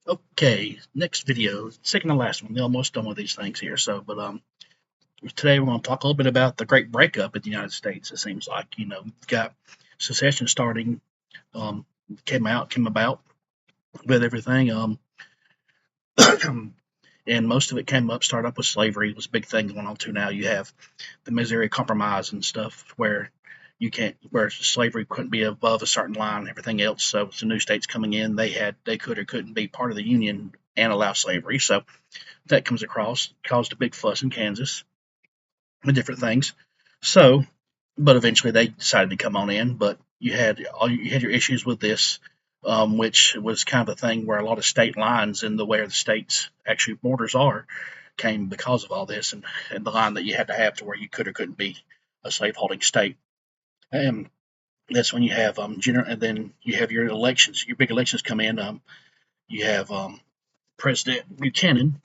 Okay, next video, second to last one. We're almost done with these things here. Today we're going to talk a little bit about the Great Breakup in the United States. It seems like you've got secession starting, um, came about with everything, and most of it started up with slavery. It was a big thing going on too. Now you have the Missouri Compromise and stuff where where slavery couldn't be above a certain line and everything else. So the new states coming in, they could or couldn't be part of the Union and allow slavery. So that comes across caused a big fuss in Kansas with different things. So, but eventually they decided to come on in. But you had your issues with this, which was kind of a thing where a lot of state lines and the where the states actually borders are came because of all this, and the line that you had to have to where you could or couldn't be a slaveholding state. And that's when you have and then you have your elections. Your big elections come in. You have President Buchanan.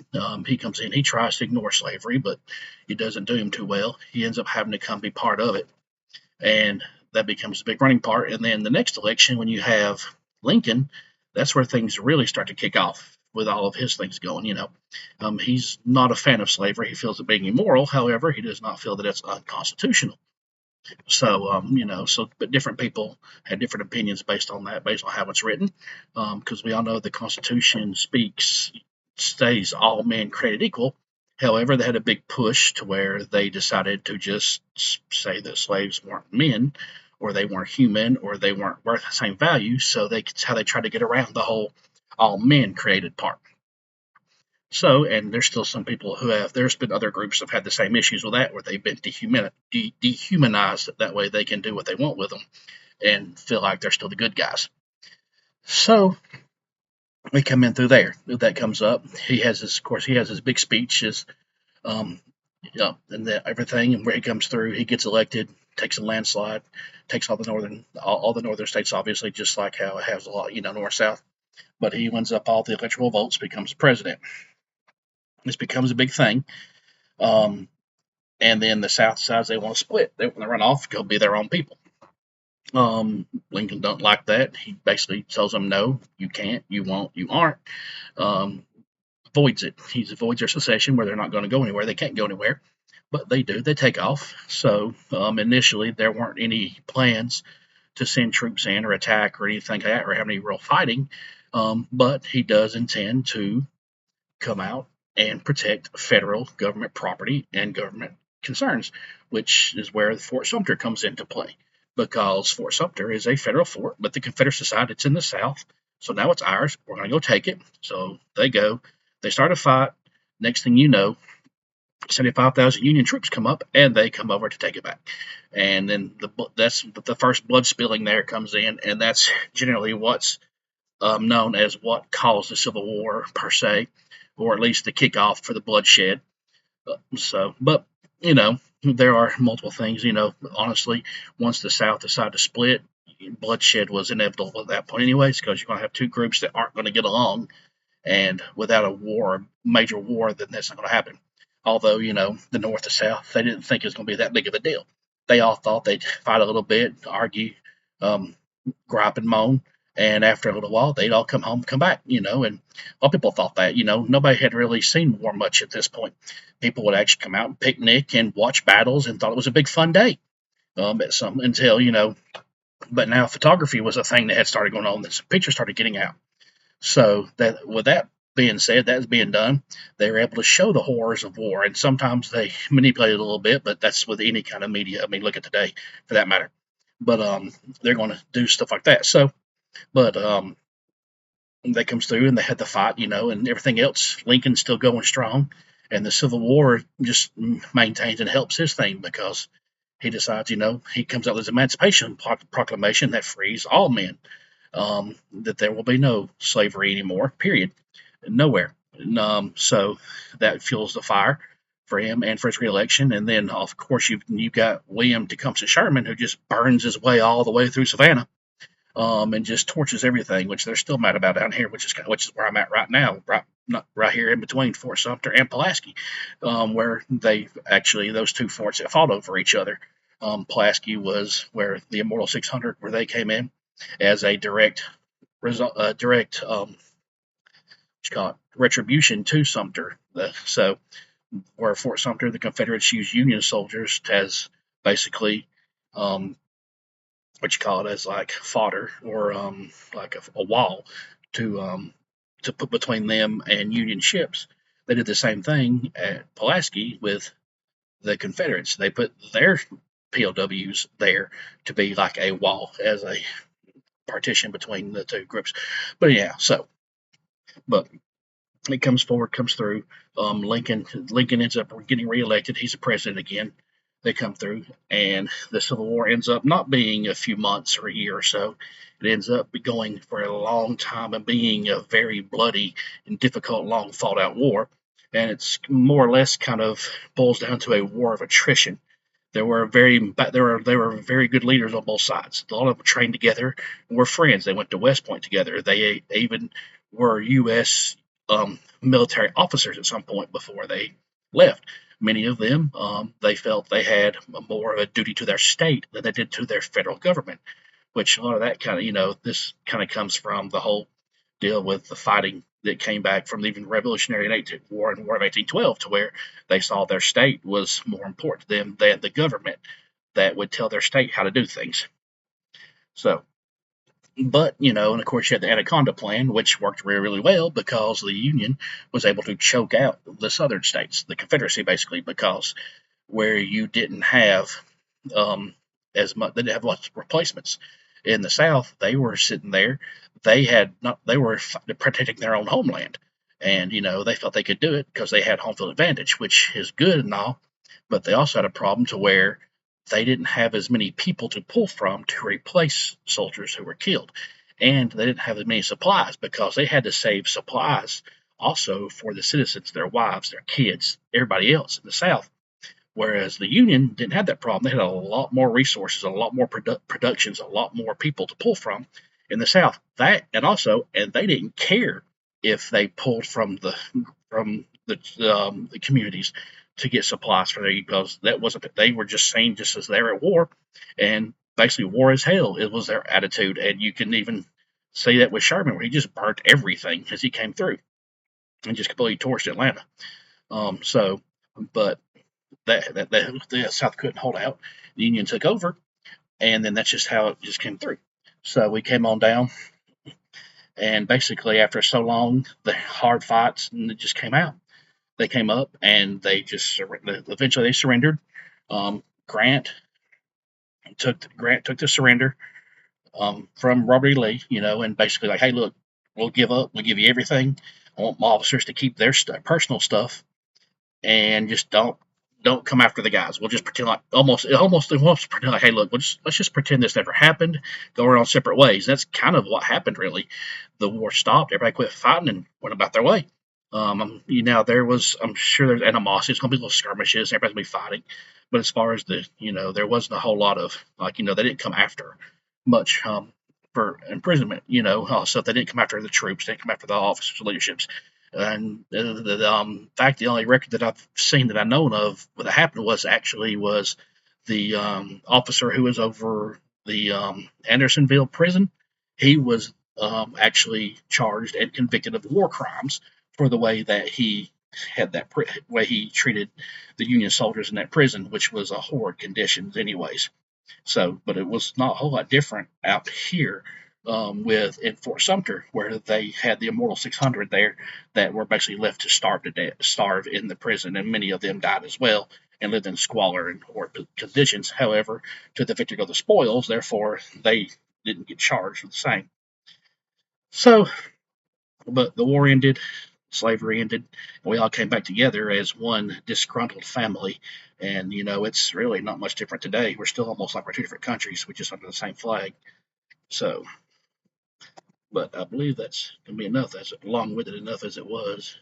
He comes in. He tries to ignore slavery, but it doesn't do him too well. He ends up having to come be part of it, and that becomes a big running part. And then the next election, when you have Lincoln, that's where things really start to kick off with all of his things going. He's not a fan of slavery. He feels it being immoral. However, he does not feel that it's unconstitutional. But different people had different opinions based on that, based on how it's written, because we all know the Constitution stays all men created equal. However, they had a big push to where they decided to just say that slaves weren't men, or they weren't human, or they weren't worth the same value. So that's how they tried to get around the whole all men created part. So, and there's still some people there's been other groups that have had the same issues with that, where they've been dehumanized. That way they can do what they want with them and feel like they're still the good guys. So, we come in through there. That comes up. Of course, he has his big speech, um, everything, and where he comes through, he gets elected, takes a landslide, takes all the northern states, obviously, just like how it has a lot, north south. But he wins up all the electoral votes, becomes president. This becomes a big thing. Um, and then the South decides they want to split. They want to run off, go be their own people. Lincoln don't like that. He basically tells them, no, you can't, you won't, you aren't. Um, Avoids it. He avoids their secession where they're not going to go anywhere. They can't go anywhere, but they do. They take off. So initially, there weren't any plans to send troops in or attack or anything like that or have any real fighting. But he does intend to come out and protect federal government property and government concerns, which is where Fort Sumter comes into play. Because Fort Sumter is a federal fort, but the Confederates decide it's in the South, so now it's ours. We're going to go take it. So they go, they start a fight. Next thing you know, 75,000 Union troops come up and they come over to take it back. And then that's the first blood spilling there comes in, and that's generally what's known as what caused the Civil War per se, or at least the kickoff for the bloodshed. But there are multiple things. Honestly, once the South decided to split, bloodshed was inevitable at that point, anyways, because you're going to have two groups that aren't going to get along, and without a war, major war, then that's not going to happen. Although the North and South, they didn't think it was going to be that big of a deal. They all thought they'd fight a little bit, argue, um, gripe and moan, and after a little while, they'd all come home, come back, and a lot of people thought that, nobody had really seen war much at this point. People would actually come out and picnic and watch battles and thought it was a big fun day. Until, but now photography was a thing that had started going on. This pictures started getting out. So that with that being said, that's being done. They were able to show the horrors of war, and sometimes they manipulate it a little bit, but that's with any kind of media. I mean, look at today, for that matter. But they're going to do stuff like that. But that comes through, and they had the fight, and everything else. Lincoln's still going strong, and the Civil War just maintains and helps his thing because he decides, he comes out with his Emancipation Proclamation that frees all men, that there will be no slavery anymore, period, nowhere. So that fuels the fire for him and for his reelection. And then, of course, you've got William Tecumseh Sherman, who just burns his way all the way through Savannah, and just torches everything, which they're still mad about down here, which is where I'm at right now, right here in between Fort Sumter and Pulaski, where those two forts that fought over each other. Pulaski was where the Immortal 600, where they came in as a direct result, direct retribution to Sumter. So where Fort Sumter, the Confederates used Union soldiers as basically um, as like fodder or like a wall to put between them and Union ships. They did the same thing at Pulaski with the Confederates. They put their POWs there to be like a wall as a partition between the two groups. But yeah, so but it comes forward, comes through. Lincoln ends up getting reelected. He's a president again. They come through, and the Civil War ends up not being a few months or a year or so. It ends up going for a long time and being a very bloody and difficult, long fought out war. And it's more or less kind of boils down to a war of attrition. There were very good leaders on both sides. A lot of them trained together and were friends. They went to West Point together. They even were U.S. Military officers at some point before they left. Many of them, they felt they had more of a duty to their state than they did to their federal government, which a lot of that kind of, this kind of comes from the whole deal with the fighting that came back from even Revolutionary War and War of 1812, to where they saw their state was more important to them than the government that would tell their state how to do things. So, but, and of course, you had the Anaconda Plan, which worked really, really well because the Union was able to choke out the southern states, the Confederacy, basically, because where you didn't have as much, they didn't have lots of replacements. In the South, they were sitting there. They were protecting their own homeland, and they felt they could do it because they had home field advantage, which is good and all, but they also had a problem to where they didn't have as many people to pull from to replace soldiers who were killed, and they didn't have as many supplies because they had to save supplies also for the citizens, their wives, their kids, everybody else in the South. Whereas the Union didn't have that problem. They had a lot more resources, a lot more productions, a lot more people to pull from in the South. And they didn't care if they pulled from the communities to get supplies for there, because that wasn't. They were just saying, just as they're at war, and basically war is hell. It was their attitude, and you can even say that with Sherman, where he just burnt everything as he came through and just completely torched Atlanta. So, but the South couldn't hold out. The Union took over, and then that's just how it just came through. So we came on down, and basically after so long, the hard fights, and it just came out. They came up, and they just eventually they surrendered. Grant took the surrender from Robert E. Lee, and basically like, hey, look, we'll give up. We'll give you everything. I want my officers to keep their personal stuff, and just don't come after the guys. We'll just pretend like almost pretend like, hey, look, let's just pretend this never happened. Go our own separate ways. That's kind of what happened, really. The war stopped. Everybody quit fighting and went about their way. I'm sure there's animosity. It's gonna be little skirmishes. Everybody's gonna be fighting. But as far as there wasn't a whole lot of they didn't come after much for imprisonment. So they didn't come after the troops. They didn't come after the officers, leaderships. And in fact, the only record that I've seen that I know of that happened was the officer who was over the Andersonville prison. He was actually charged and convicted of war crimes for the way that he had way he treated the Union soldiers in that prison, which was a horrid conditions, anyways. So, but it was not a whole lot different out here with in Fort Sumter, where they had the Immortal 600 there that were basically left to starve in the prison, and many of them died as well and lived in squalor and horrid conditions. However, to the victor go the spoils, therefore they didn't get charged with the same. So, but the war ended, slavery ended, and we all came back together as one disgruntled family. And it's really not much different today. We're still almost like we're two different countries, we're just under the same flag. So, but I believe that's gonna be enough. That's long-winded enough as it was.